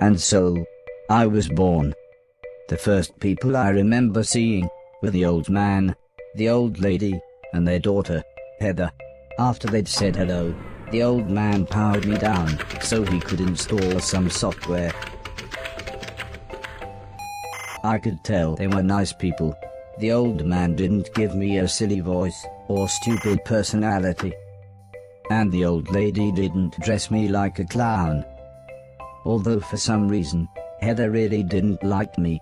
And so, I was born. The first people I remember seeing were the old man, the old lady, and their daughter, Heather. After they'd said hello, the old man powered me down so he could install some software. I could tell they were nice people. The old man didn't give me a silly voice or stupid personality. And the old lady didn't dress me like a clown. Although for some reason, Heather really didn't like me.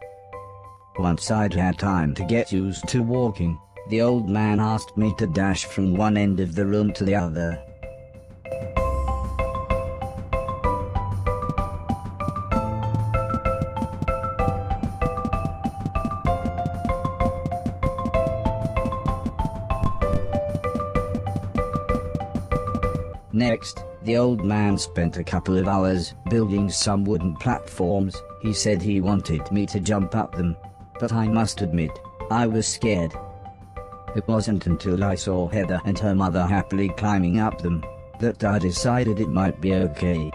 Once I'd had time to get used to walking, the old man asked me to dash from one end of the room to the other. Next, the old man spent a couple of hours building some wooden platforms. He said he wanted me to jump up them, but I must admit, I was scared. It wasn't until I saw Heather and her mother happily climbing up them that I decided it might be okay.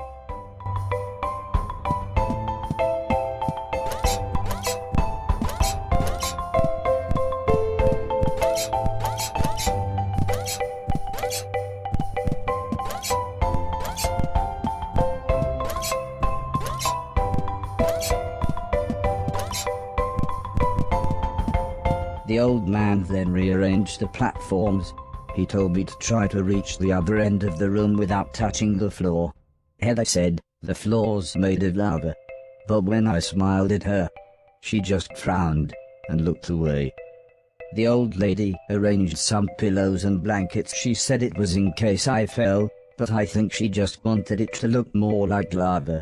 The old man then rearranged the platforms. He told me to try to reach the other end of the room without touching the floor. Heather said, "The floor's made of lava." But when I smiled at her, she just frowned and looked away. The old lady arranged some pillows and blankets. She said it was in case I fell, but I think she just wanted it to look more like lava.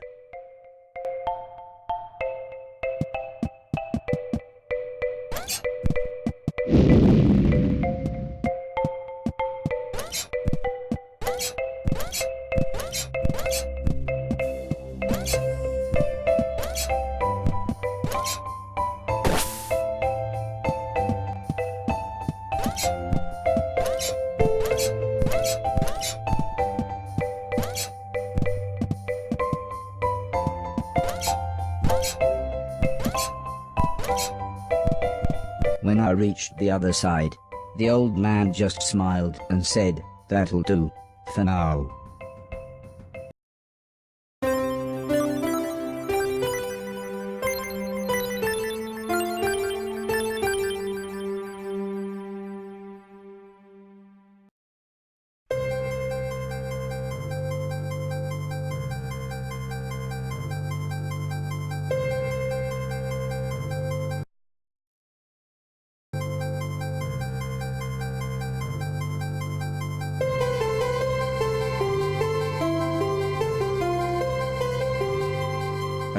When I reached the other side, the old man just smiled and said, "That'll do, for now."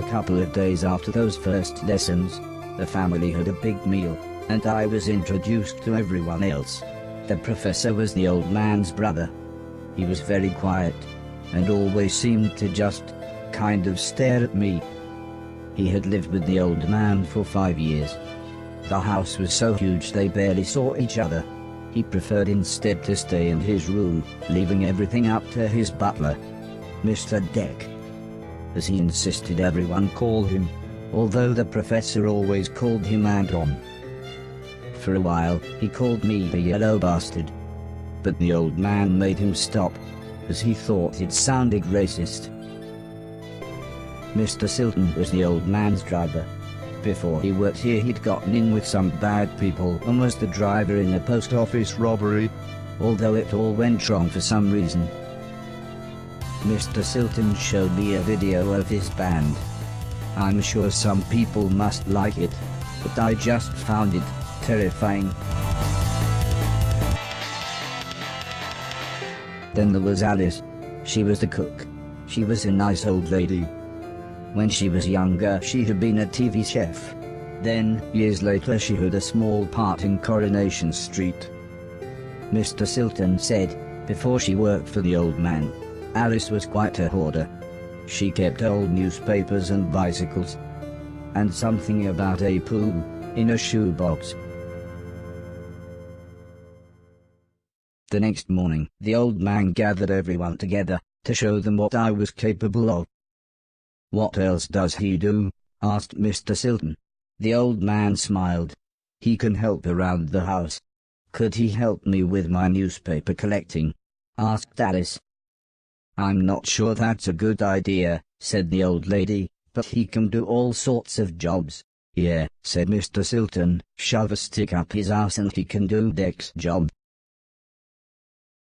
A couple of days after those first lessons, the family had a big meal, and I was introduced to everyone else. The professor was the old man's brother. He was very quiet, and always seemed to just kind of stare at me. He had lived with the old man for 5 years. The house was so huge they barely saw each other. He preferred instead to stay in his room, leaving everything up to his butler, Mr. Deck, as he insisted everyone call him, although the professor always called him Anton. For a while, he called me the yellow bastard, but the old man made him stop, as he thought it sounded racist. Mr. Silton was the old man's driver. Before he worked here, he'd gotten in with some bad people and was the driver in a post office robbery, although it all went wrong for some reason. Mr. Silton showed me a video of his band. I'm sure some people must like it, but I just found it terrifying. Then there was Alice. She was the cook. She was a nice old lady. When she was younger, she had been a TV chef. Then, years later, she had a small part in Coronation Street. Mr. Silton said, before she worked for the old man, Alice was quite a hoarder. She kept old newspapers and bicycles, and something about a poo in a shoebox. The next morning, the old man gathered everyone together to show them what I was capable of. "What else does he do?" asked Mr. Silton. The old man smiled. "He can help around the house." "Could he help me with my newspaper collecting?" asked Alice. "I'm not sure that's a good idea," said the old lady, "but he can do all sorts of jobs." "Yeah," said Mr. Silton, "shove a stick up his ass and he can do Deck's job."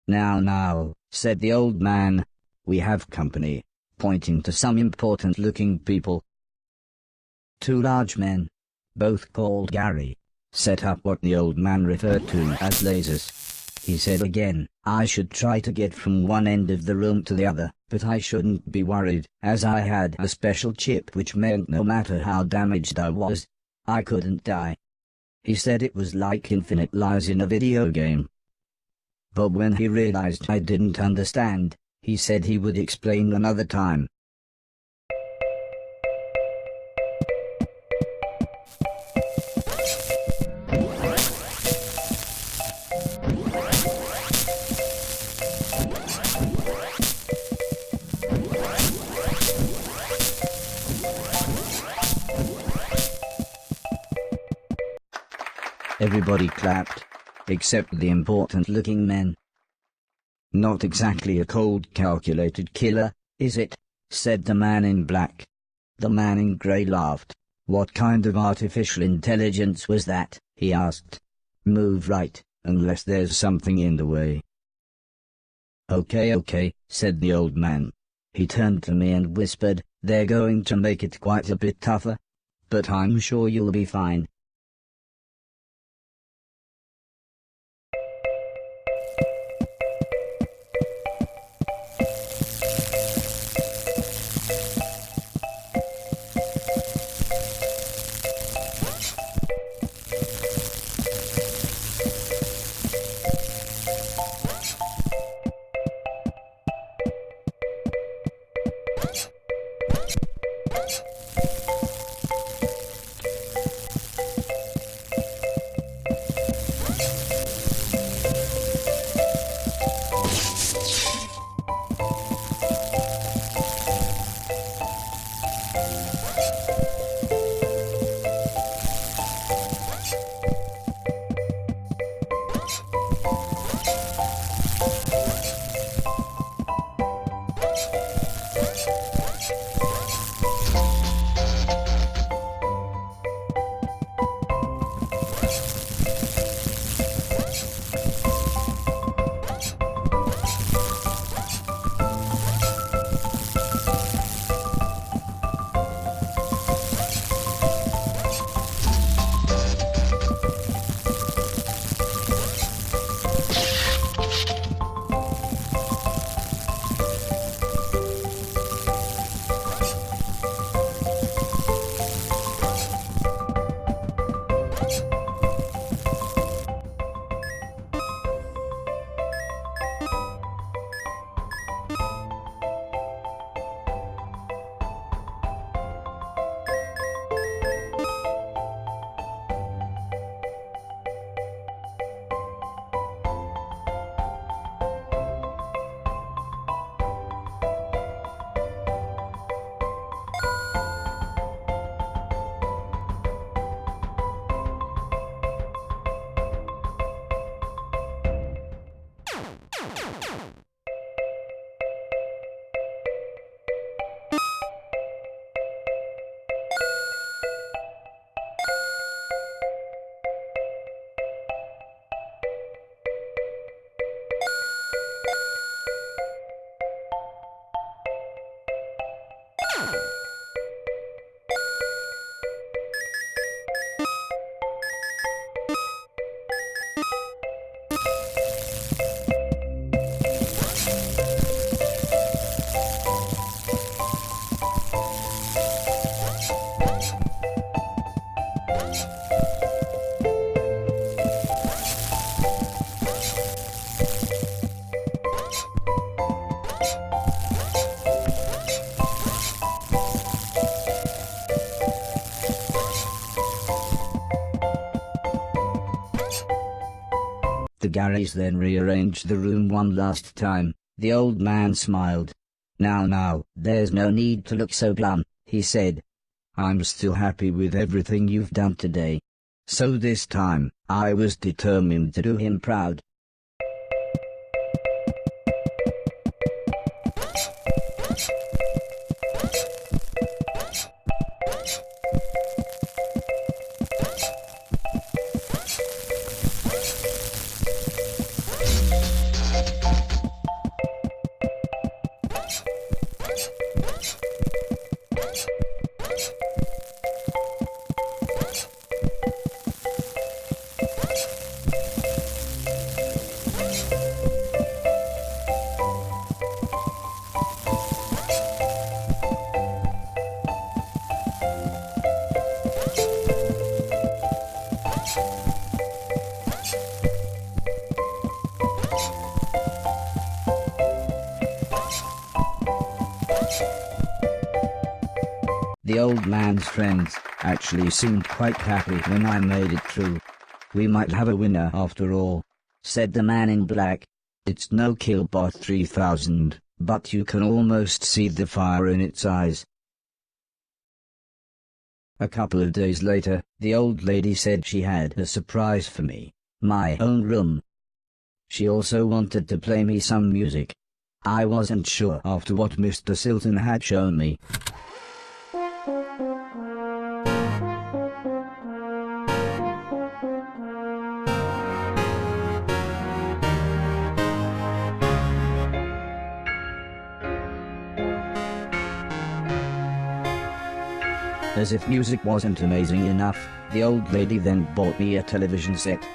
Now, said the old man, "we have company," pointing to some important-looking people. 2 large men, both called Gary, set up what the old man referred to as lasers. He said again, I should try to get from one end of the room to the other, but I shouldn't be worried, as I had a special chip which meant no matter how damaged I was, I couldn't die. He said it was like infinite lives in a video game. But when he realized I didn't understand, he said he would explain another time. Everybody clapped, except the important-looking men. "Not exactly a cold, calculated killer, is it?" said the man in black. The man in grey laughed. "What kind of artificial intelligence was that?" he asked. "Move right, unless there's something in the way." Okay, said the old man. He turned to me and whispered, "They're going to make it quite a bit tougher, but I'm sure you'll be fine." Horace then rearranged the room one last time. The old man smiled. Now, there's no need to look so glum, he said. I'm still happy with everything you've done today. So this time, I was determined to do him proud. The old man's friends actually seemed quite happy when I made it through. We might have a winner after all, said the man in black. It's no Killbot 3000, but you can almost see the fire in its eyes. A couple of days later, the old lady said she had a surprise for me, my own room. She also wanted to play me some music. I wasn't sure after what Mr. Silton had shown me. As if music wasn't amazing enough, the old lady then bought me a television set.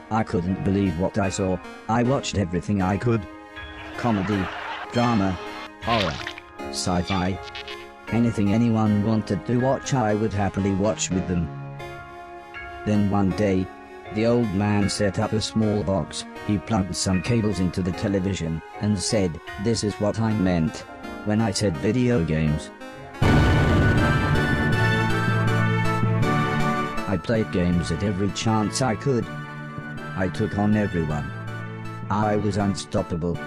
I couldn't believe what I saw. I watched everything I could. Comedy, drama, horror, sci-fi. Anything anyone wanted to watch I would happily watch with them. Then one day, the old man set up a small box. He plugged some cables into the television and said, "This is what I meant when I said video games." I played games at every chance I could. I took on everyone. I was unstoppable.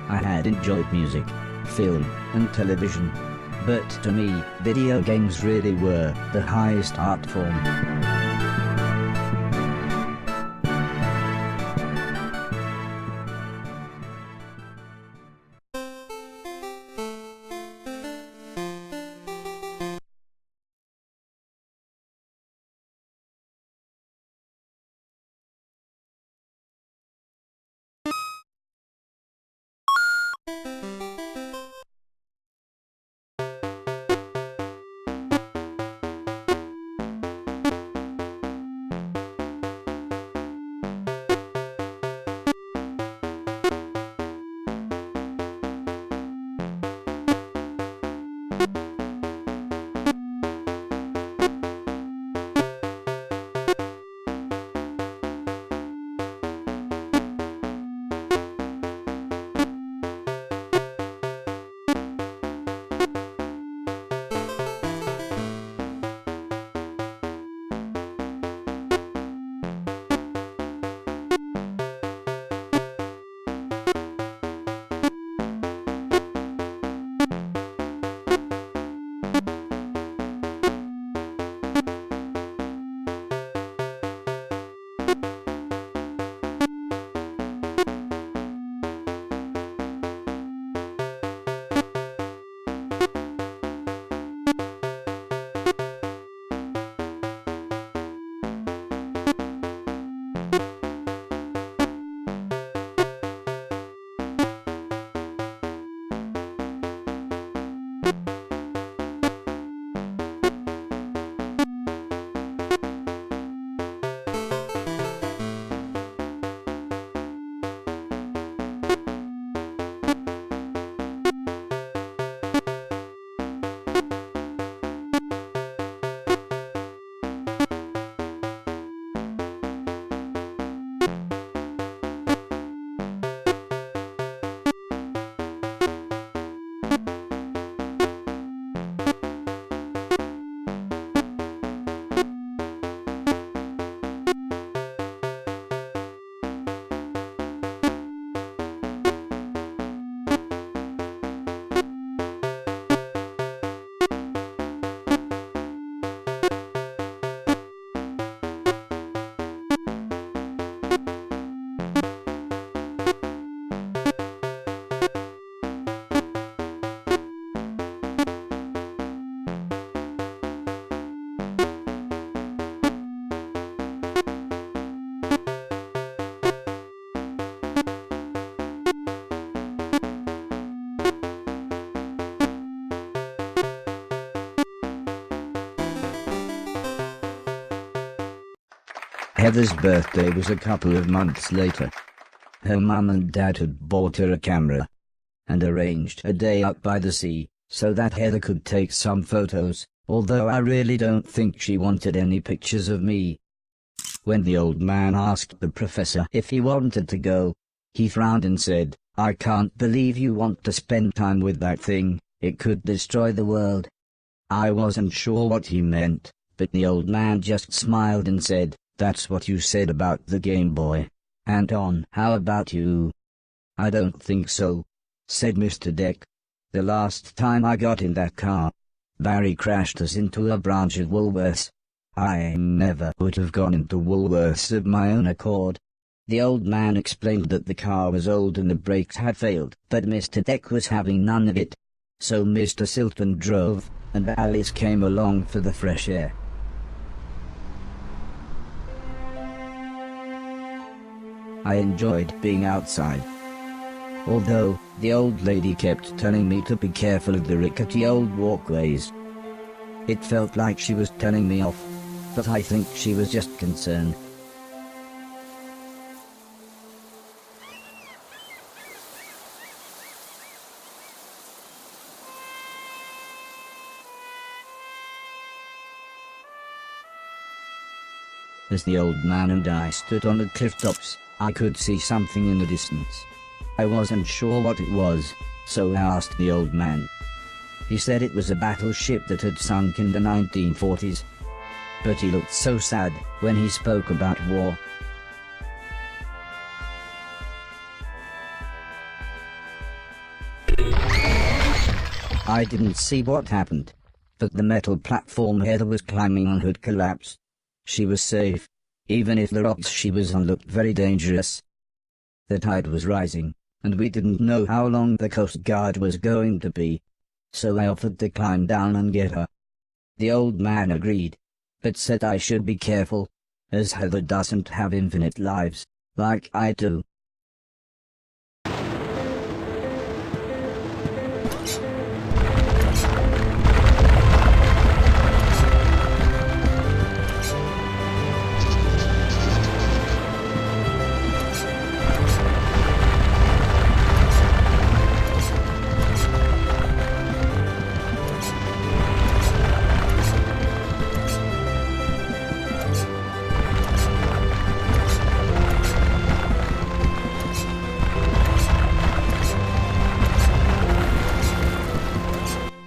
I had enjoyed music, film, and television. But to me, video games really were the highest art form. Heather's birthday was a couple of months later. Her mum and dad had bought her a camera and arranged a day out by the sea so that Heather could take some photos, although I really don't think she wanted any pictures of me. When the old man asked the professor if he wanted to go, he frowned and said, "I can't believe you want to spend time with that thing, it could destroy the world." I wasn't sure what he meant, but the old man just smiled and said, "That's what you said about the Game Boy. Anton, how about you?" "I don't think so," said Mr. Deck. "The last time I got in that car, Barry crashed us into a branch of Woolworths. I never would have gone into Woolworths of my own accord." The old man explained that the car was old and the brakes had failed, but Mr. Deck was having none of it. So Mr. Silton drove, and Alice came along for the fresh air. I enjoyed being outside, although the old lady kept telling me to be careful of the rickety old walkways. It felt like she was telling me off, but I think she was just concerned. As the old man and I stood on the cliff tops, I could see something in the distance. I wasn't sure what it was, so I asked the old man. He said it was a battleship that had sunk in the 1940s. But he looked so sad when he spoke about war. I didn't see what happened, but the metal platform Heather was climbing on had collapsed. She was safe, even if the rocks she was on looked very dangerous. The tide was rising, and we didn't know how long the Coast Guard was going to be, so I offered to climb down and get her. The old man agreed, but said I should be careful, as Heather doesn't have infinite lives, like I do.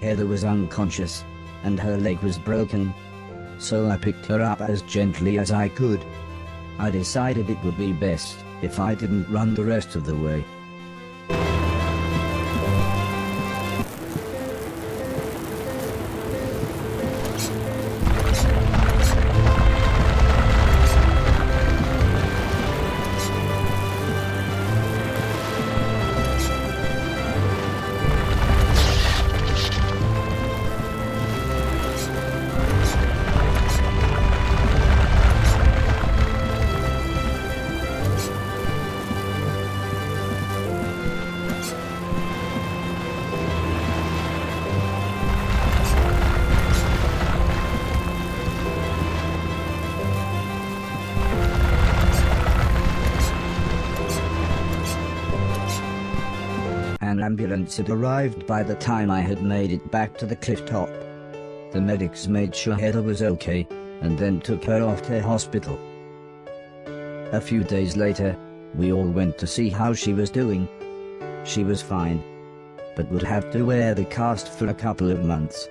Heather was unconscious, and her leg was broken, so I picked her up as gently as I could. I decided it would be best if I didn't run the rest of the way. An ambulance had arrived by the time I had made it back to the cliff top. The medics made sure Heather was okay, and then took her off to hospital. A few days later, we all went to see how she was doing. She was fine, but would have to wear the cast for a couple of months.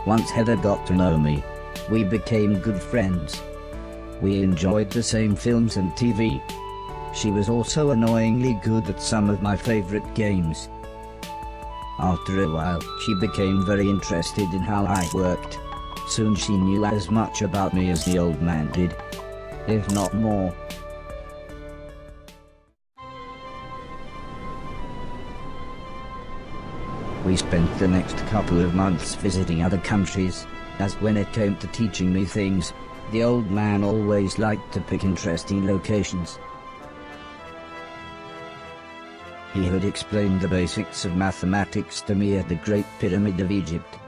Once Heather got to know me, we became good friends. We enjoyed the same films and TV. She was also annoyingly good at some of my favorite games. After a while, she became very interested in how I worked. Soon she knew as much about me as the old man did, if not more. We spent the next couple of months visiting other countries, as when it came to teaching me things, the old man always liked to pick interesting locations. He had explained the basics of mathematics to me at the Great Pyramid of Egypt.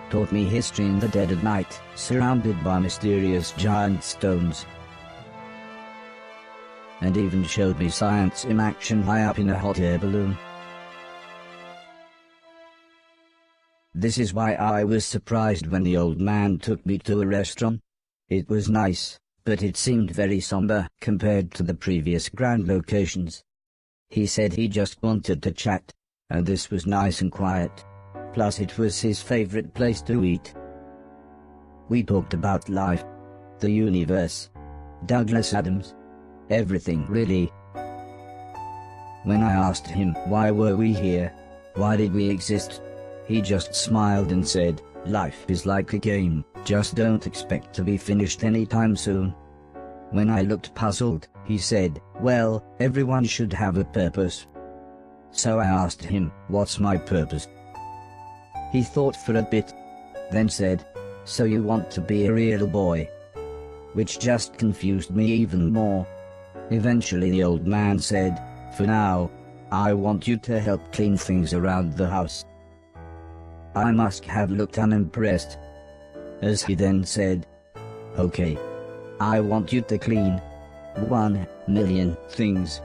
Taught me history in the dead of night, surrounded by mysterious giant stones. And even showed me science in action high up in a hot air balloon. This is why I was surprised when the old man took me to a restaurant. It was nice, but it seemed very somber compared to the previous grand locations. He said he just wanted to chat, and this was nice and quiet. Plus it was his favorite place to eat. We talked about life, the universe, Douglas Adams, everything really. When I asked him why were we here, why did we exist, he just smiled and said, life is like a game, just don't expect to be finished anytime soon. When I looked puzzled, he said, well, everyone should have a purpose. So I asked him, what's my purpose? He thought for a bit, then said, so you want to be a real boy? Which just confused me even more. Eventually the old man said, for now, I want you to help clean things around the house. I must have looked unimpressed, as he then said, okay, I want you to clean 1,000,000 things.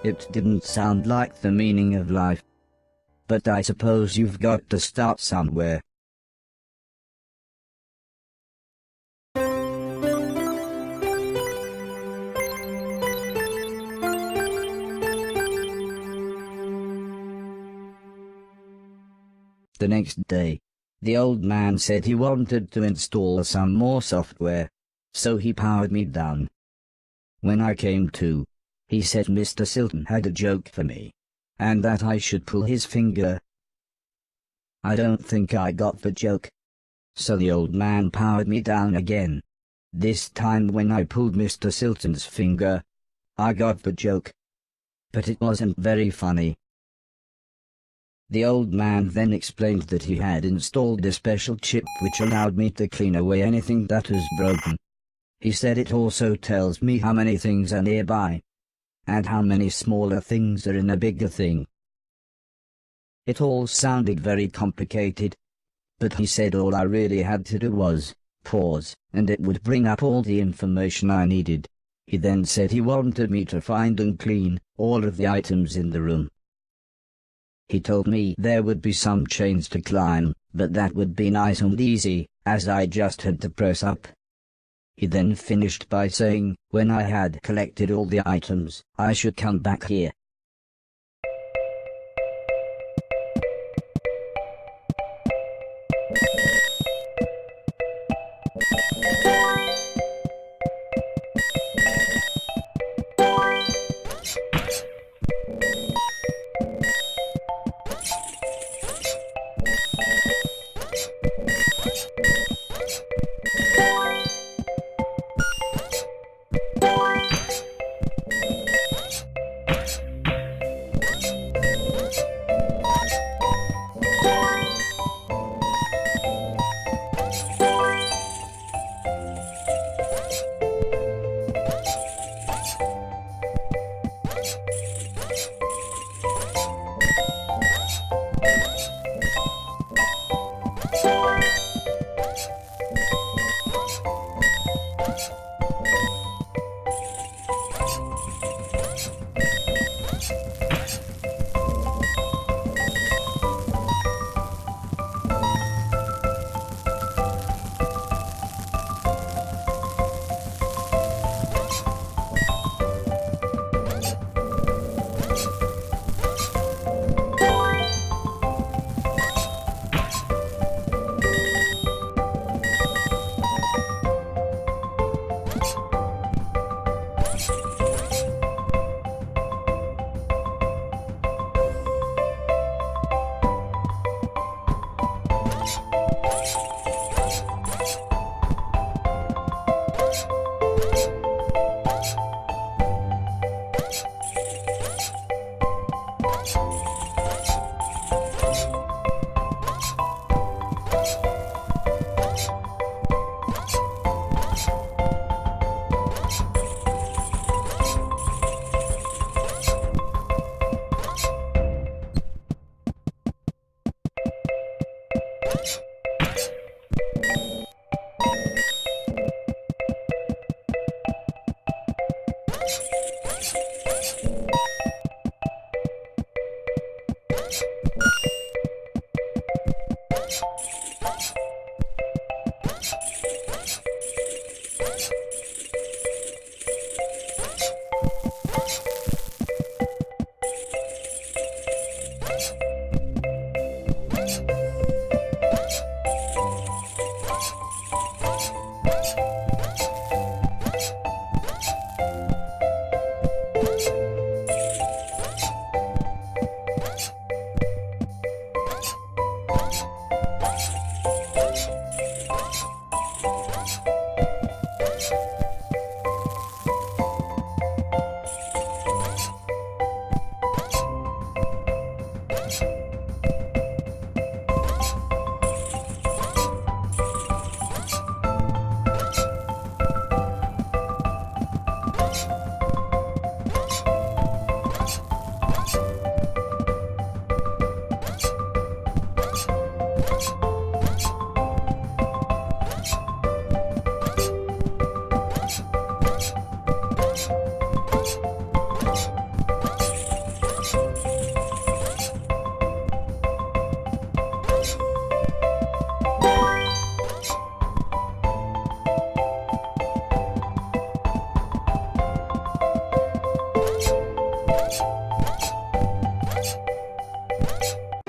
It didn't sound like the meaning of life, but I suppose you've got to start somewhere. The next day, the old man said he wanted to install some more software, so he powered me down. When I came to, he said Mr. Silton had a joke for me, and that I should pull his finger. I don't think I got the joke. So the old man powered me down again. This time when I pulled Mr. Silton's finger, I got the joke. But it wasn't very funny. The old man then explained that he had installed a special chip which allowed me to clean away anything that was broken. He said it also tells me how many things are nearby, and how many smaller things are in a bigger thing. It all sounded very complicated, but he said all I really had to do was pause, and it would bring up all the information I needed. He then said he wanted me to find and clean all of the items in the room. He told me there would be some chains to climb, but that would be nice and easy, as I just had to press up. He then finished by saying, when I had collected all the items, I should come back here.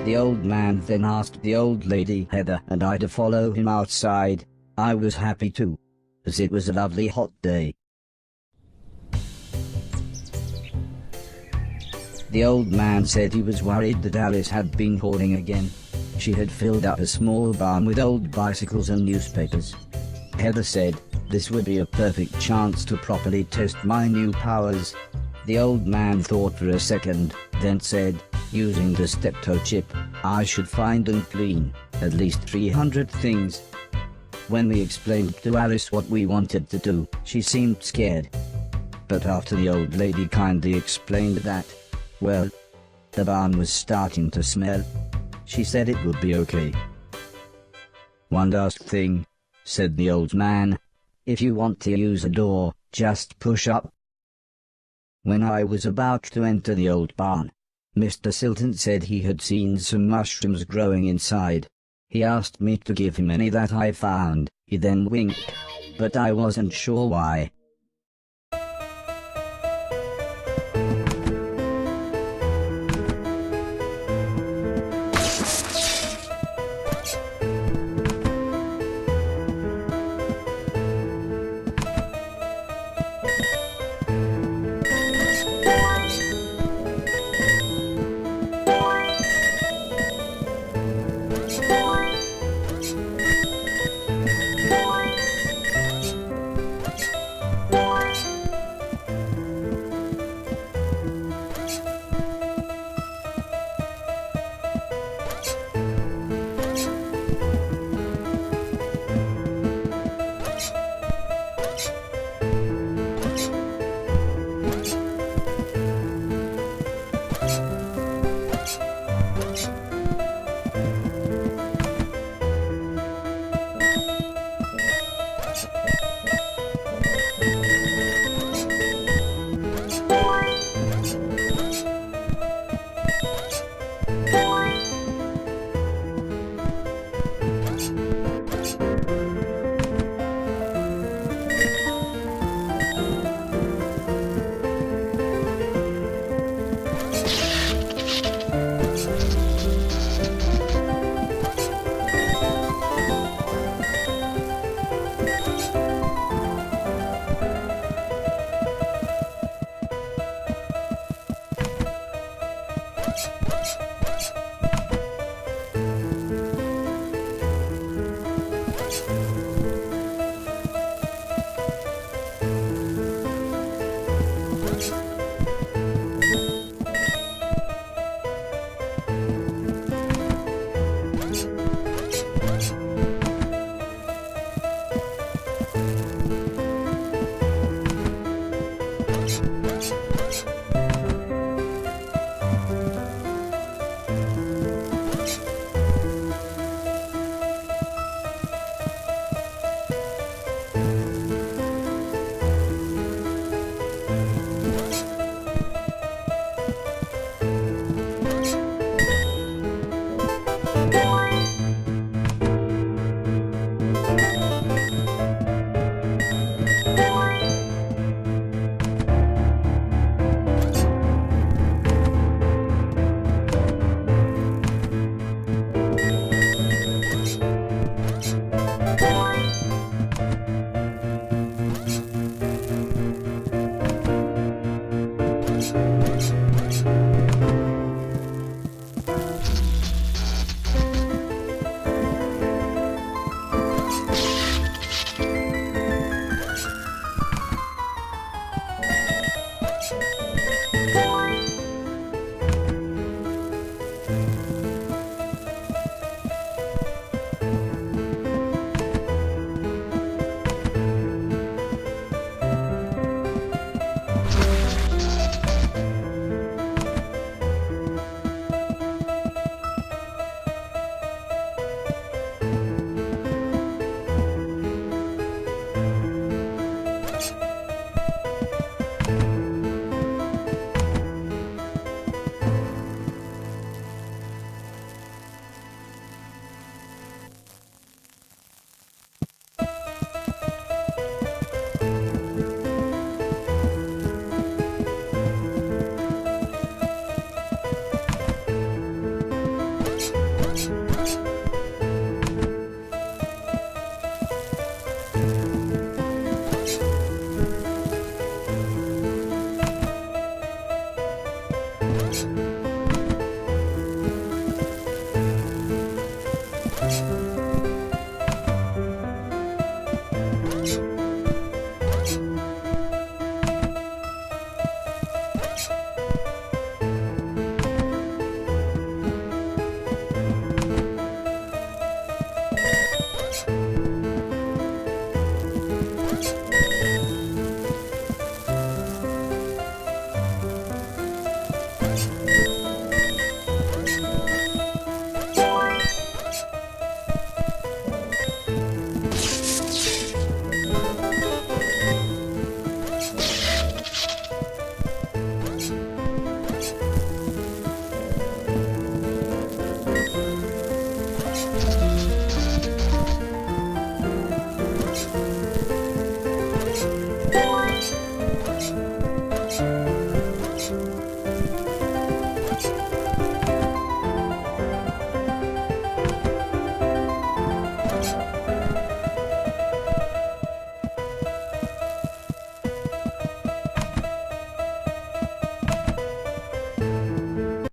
The old man then asked the old lady Heather and I to follow him outside. I was happy too, as it was a lovely hot day. The old man said he was worried that Alice had been hoarding again. She had filled up a small barn with old bicycles and newspapers. Heather said, this would be a perfect chance to properly test my new powers. The old man thought for a second, then said, using the steptoe chip, I should find and clean at least 300 things. When we explained to Alice what we wanted to do, she seemed scared. But after the old lady kindly explained that, well, the barn was starting to smell, she said it would be okay. One last thing, said the old man. If you want to use a door, just push up. When I was about to enter the old barn, Mr. Silton said he had seen some mushrooms growing inside. He asked me to give him any that I found. He then winked, but I wasn't sure why.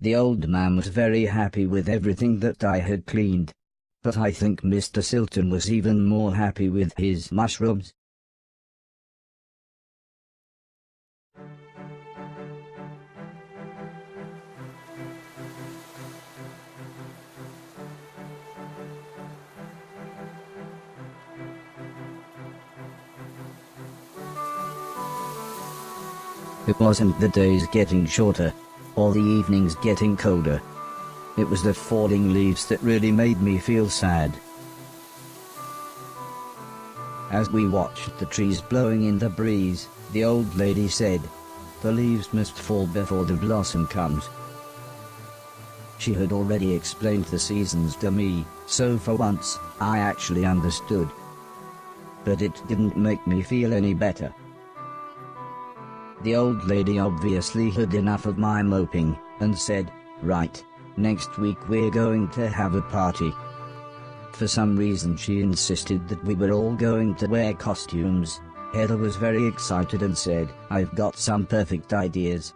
The old man was very happy with everything that I had cleaned. But I think Mr. Silton was even more happy with his mushrooms. It wasn't the days getting shorter, or the evenings getting colder. It was the falling leaves that really made me feel sad. As we watched the trees blowing in the breeze, the old lady said, "The leaves must fall before the blossom comes." She had already explained the seasons to me, so for once, I actually understood. But it didn't make me feel any better. The old lady obviously had enough of my moping, and said, "Right, next week we're going to have a party." For some reason she insisted that we were all going to wear costumes. Heather was very excited and said, "I've got some perfect ideas."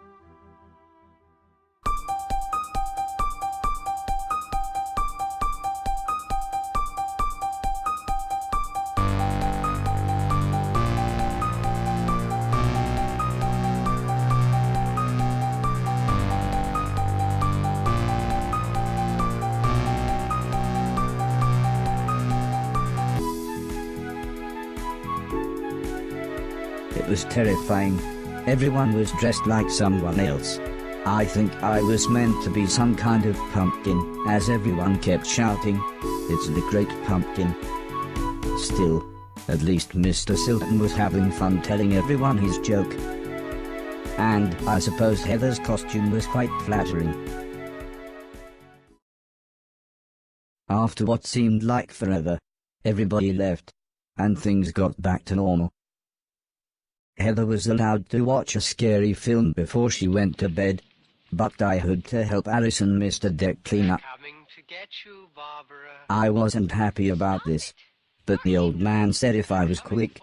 It was terrifying. Everyone was dressed like someone else. I think I was meant to be some kind of pumpkin, as everyone kept shouting, "It's the Great Pumpkin." Still, at least Mr. Silton was having fun telling everyone his joke. And I suppose Heather's costume was quite flattering. After what seemed like forever, everybody left, and things got back to normal. Heather was allowed to watch a scary film before she went to bed, but I had to help Alice and Mr. Deck clean up. I wasn't happy about this, but the old man said if I was quick,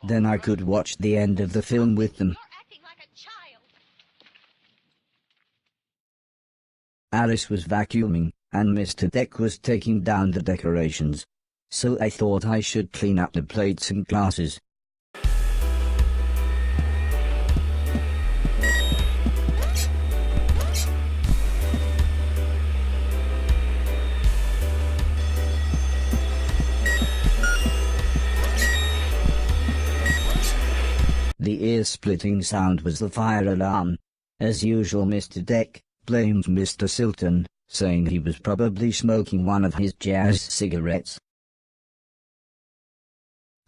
then I could watch the end of the film with them. Alice was vacuuming, and Mr. Deck was taking down the decorations. So I thought I should clean up the plates and glasses. The ear-splitting sound was the fire alarm. As usual, Mr. Deck blamed Mr. Silton, saying he was probably smoking one of his jazz cigarettes.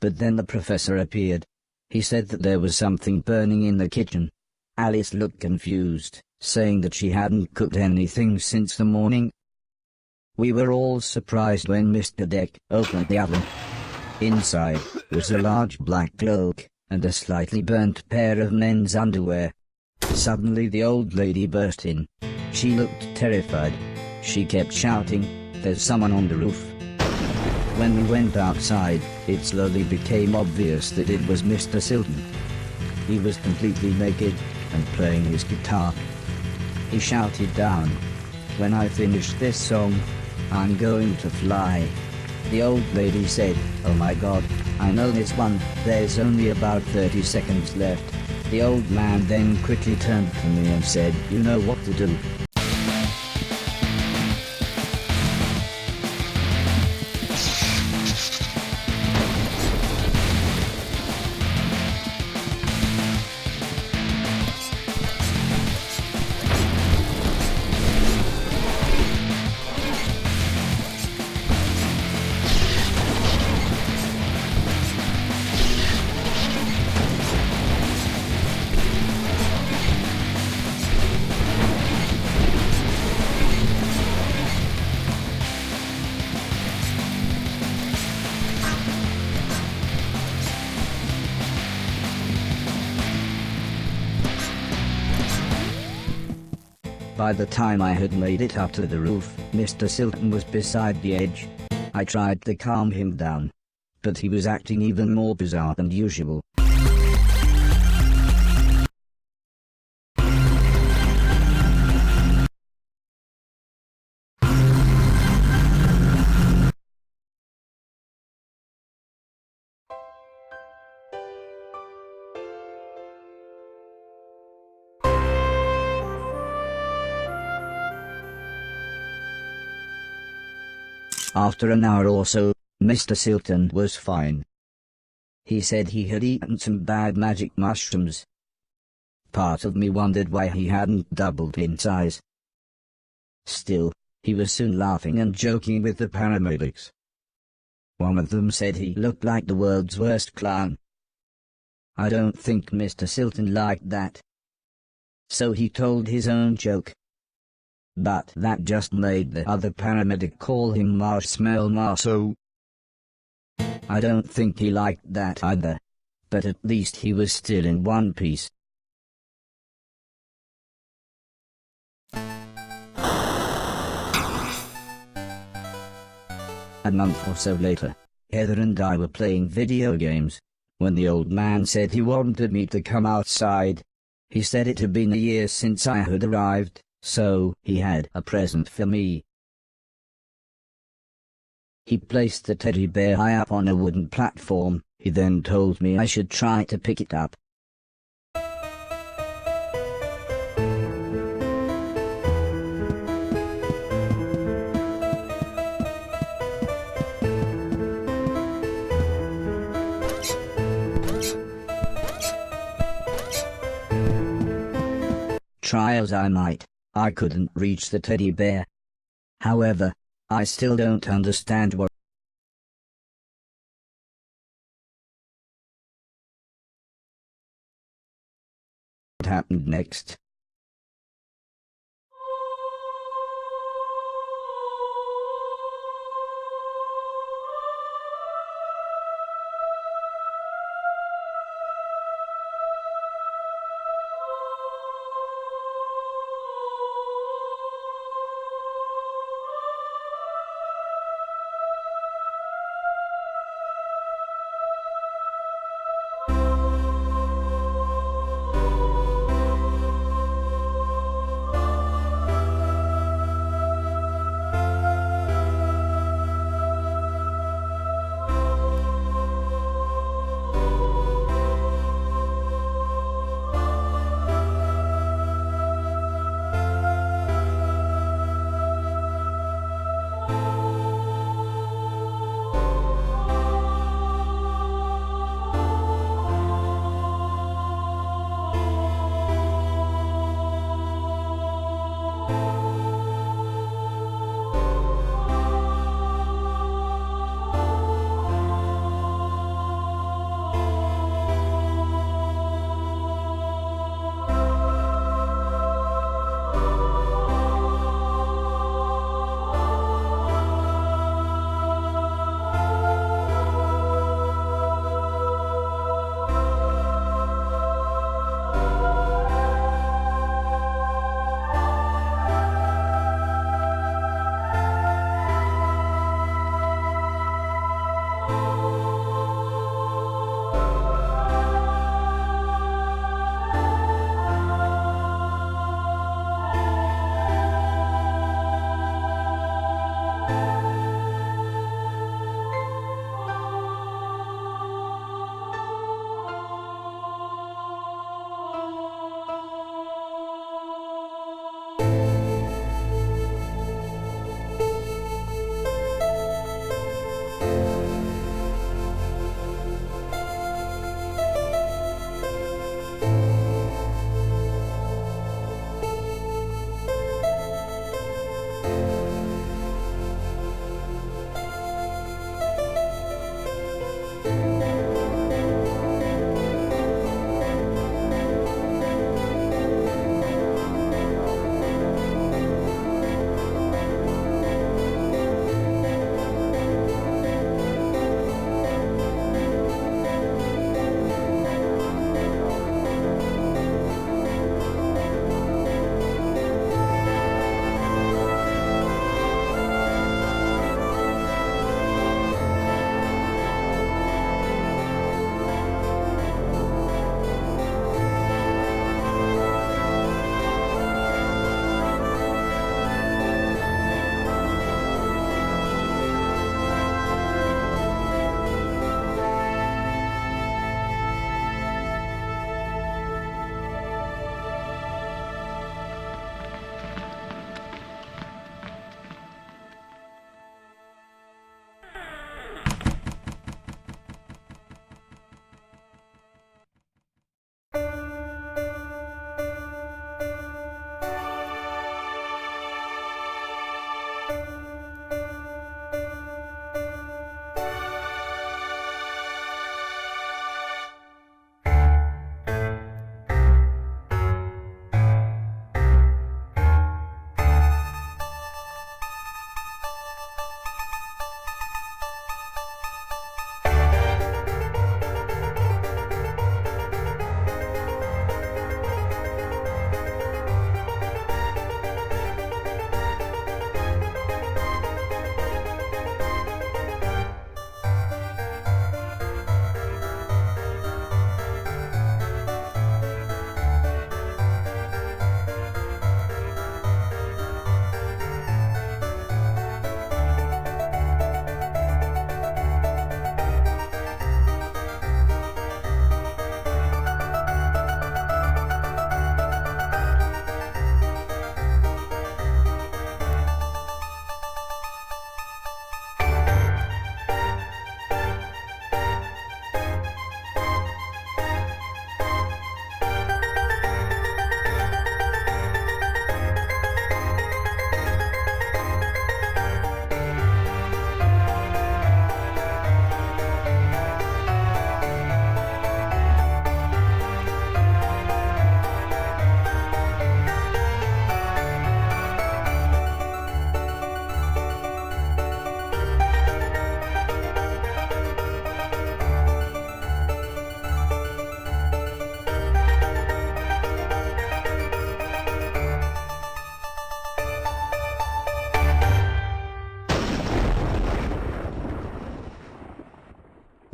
But then the professor appeared. He said that there was something burning in the kitchen. Alice looked confused, saying that she hadn't cooked anything since the morning. We were all surprised when Mr. Deck opened the oven. Inside was a large black cloak and a slightly burnt pair of men's underwear. Suddenly the old lady burst in. She looked terrified. She kept shouting, "There's someone on the roof." When we went outside, it slowly became obvious that it was Mr. Silton. He was completely naked and playing his guitar. He shouted down, "When I finish this song, I'm going to fly." The old lady said, "Oh my God, I know this one, there's only about 30 seconds left." The old man then quickly turned to me and said, "You know what to do." By the time I had made it up to the roof, Mr. Silton was beside the edge. I tried to calm him down, but he was acting even more bizarre than usual. After an hour or so, Mr. Silton was fine. He said he had eaten some bad magic mushrooms. Part of me wondered why he hadn't doubled in size. Still, he was soon laughing and joking with the paramedics. One of them said he looked like the world's worst clown. I don't think Mr. Silton liked that. So he told his own joke. But that just made the other paramedic call him Marshmallow Marceau. I don't think he liked that either. But at least he was still in one piece. A month or so later, Heather and I were playing video games, when the old man said he wanted me to come outside. He said it had been a year since I had arrived, so he had a present for me. He placed the teddy bear high up on a wooden platform. He then told me I should try to pick it up. Try as I might, I couldn't reach the teddy bear. However, I still don't understand what happened next.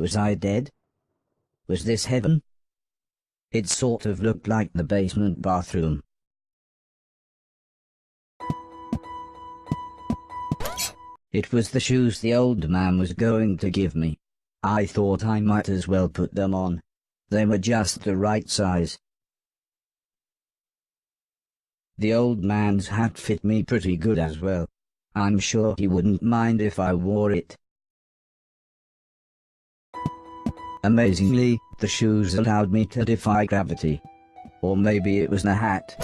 Was I dead? Was this heaven? It sort of looked like the basement bathroom. It was the shoes the old man was going to give me. I thought I might as well put them on. They were just the right size. The old man's hat fit me pretty good as well. I'm sure he wouldn't mind if I wore it. Amazingly, the shoes allowed me to defy gravity. Or maybe it was the hat.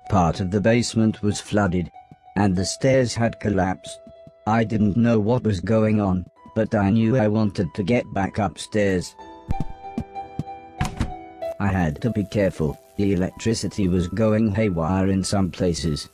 Part of the basement was flooded, and the stairs had collapsed. I didn't know what was going on, but I knew I wanted to get back upstairs. I had to be careful, the electricity was going haywire in some places.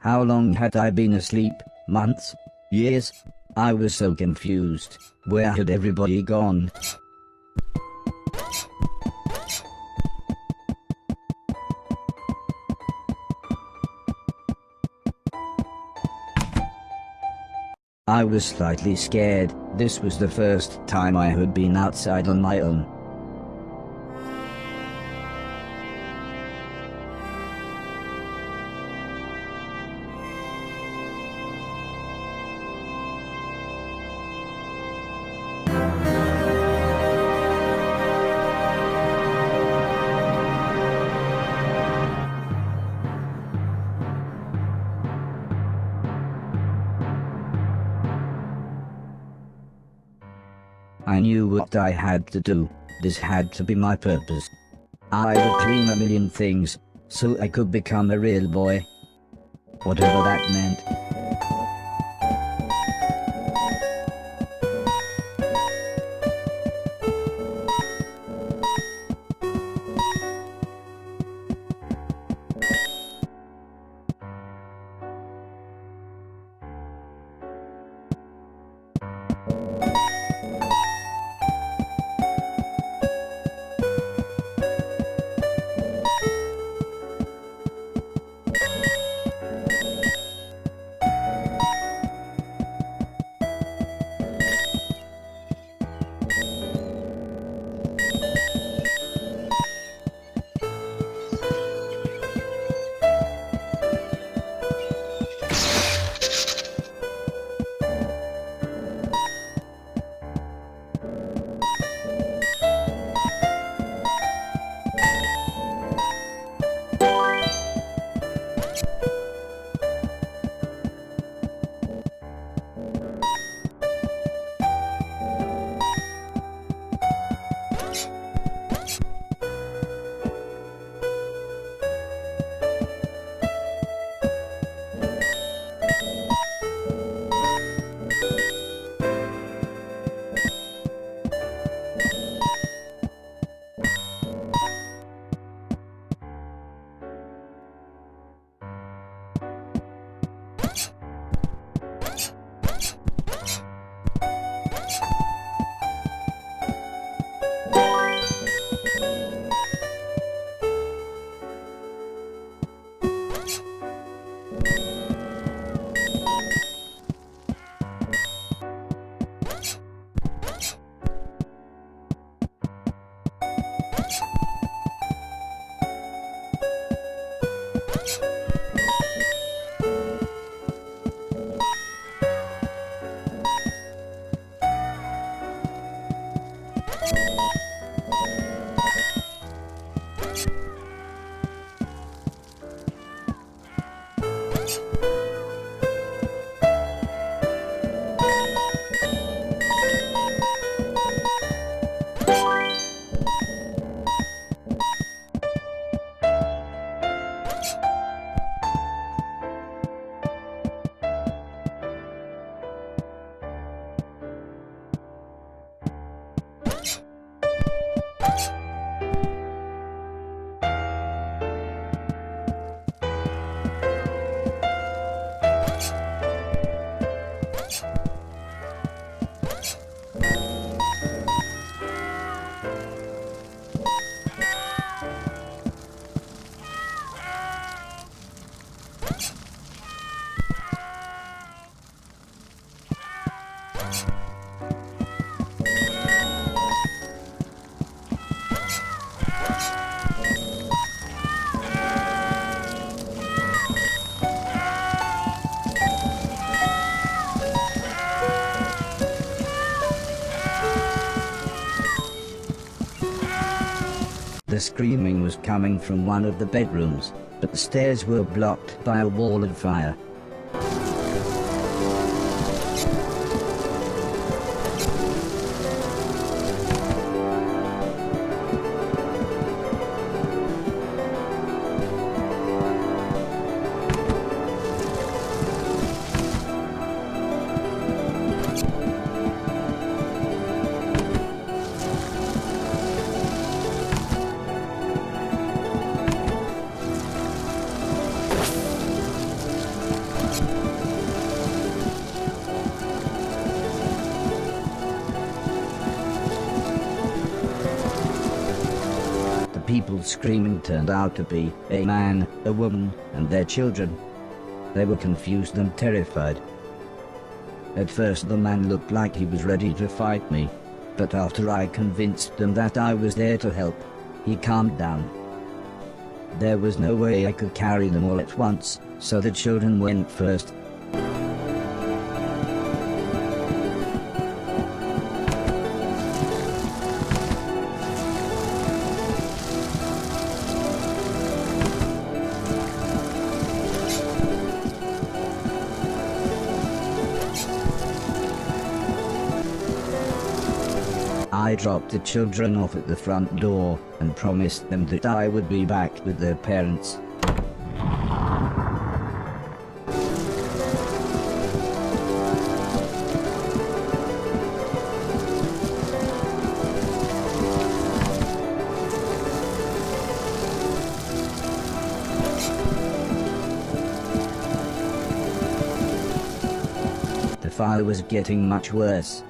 How long had I been asleep? Months? Years? I was so confused. Where had everybody gone? I was slightly scared. This was the first time I had been outside on my own. I knew what I had to do. This had to be my purpose. I would clean a million things, so I could become a real boy. Whatever that meant. The screaming was coming from one of the bedrooms, but the stairs were blocked by a wall of fire. People screaming turned out to be a man, a woman, and their children. They were confused and terrified. At first the man looked like he was ready to fight me, but after I convinced them that I was there to help, he calmed down. There was no way I could carry them all at once, so the children went first. I dropped the children off at the front door and promised them that I would be back with their parents. The fire was getting much worse,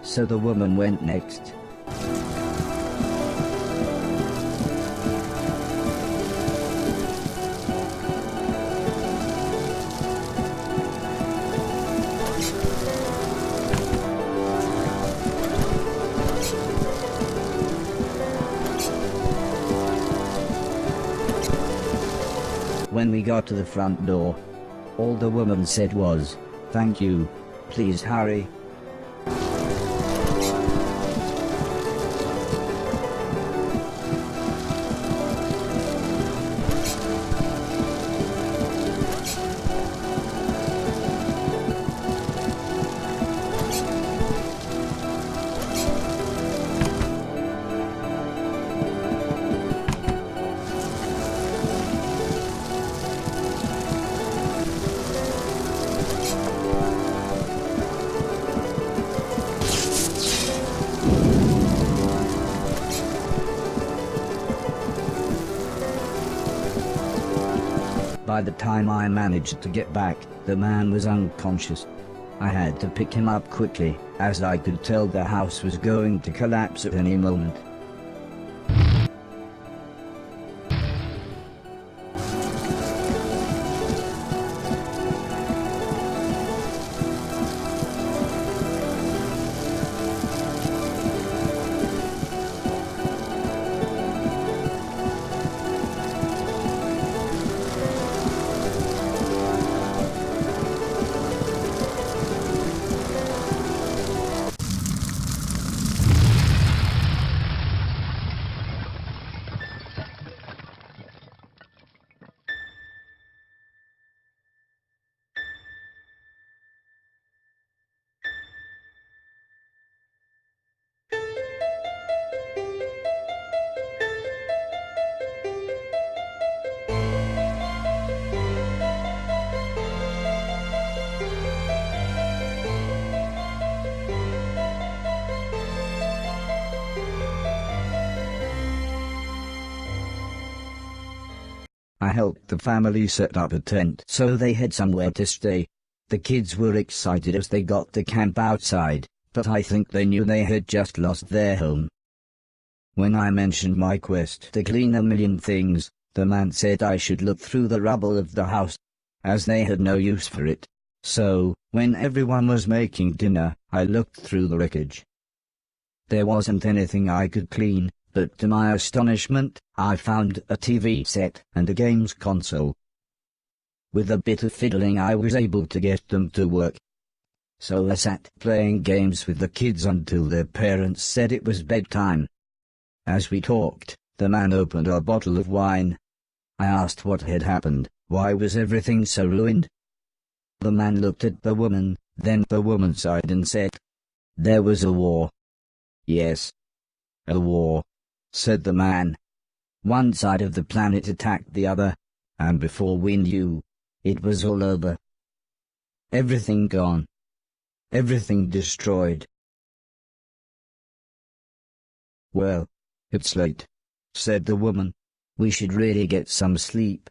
so the woman went next. When we got to the front door, all the woman said was, "Thank you, please hurry." By the time I managed to get back, the man was unconscious. I had to pick him up quickly, as I could tell the house was going to collapse at any moment. I helped the family set up a tent so they had somewhere to stay. The kids were excited as they got to camp outside, but I think they knew they had just lost their home. When I mentioned my quest to clean a million things, the man said I should look through the rubble of the house, as they had no use for it. So, when everyone was making dinner, I looked through the wreckage. There wasn't anything I could clean, but to my astonishment, I found a TV set and a games console. With a bit of fiddling I was able to get them to work. So I sat playing games with the kids until their parents said it was bedtime. As we talked, The man opened a bottle of wine. I asked what had happened. Why was everything so ruined? The man looked at the woman, then the woman sighed and said, "There was a war." "Yes. A war," said the man. "One side of the planet attacked the other, and before we knew, it was all over. Everything gone. Everything destroyed." "Well, it's late," said the woman. "We should really get some sleep.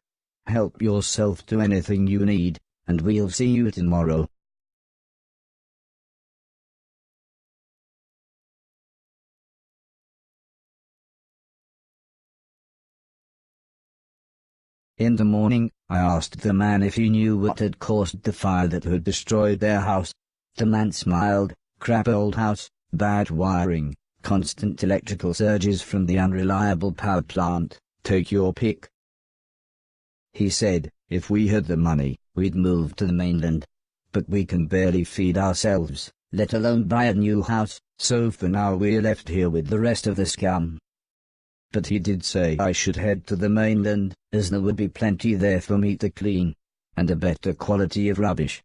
Help yourself to anything you need, and we'll see you tomorrow." In the morning, I asked the man if he knew what had caused the fire that had destroyed their house. The man smiled. "Crap old house, bad wiring, constant electrical surges from the unreliable power plant, take your pick." He said, "If we had the money, we'd move to the mainland. But we can barely feed ourselves, let alone buy a new house, so for now we're left here with the rest of the scum." But he did say I should head to the mainland, as there would be plenty there for me to clean, and a better quality of rubbish.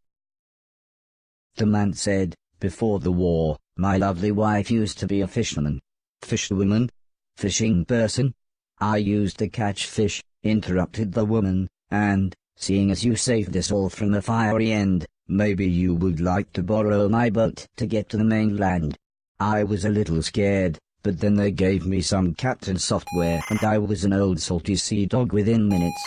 The man said, "Before the war, my lovely wife used to be a fisherman." "Fisherwoman? Fishing person?" "I used to catch fish," interrupted the woman, "and, seeing as you saved us all from a fiery end, maybe you would like to borrow my boat to get to the mainland." I was a little scared, but then they gave me some captain software and I was an old salty sea dog within minutes.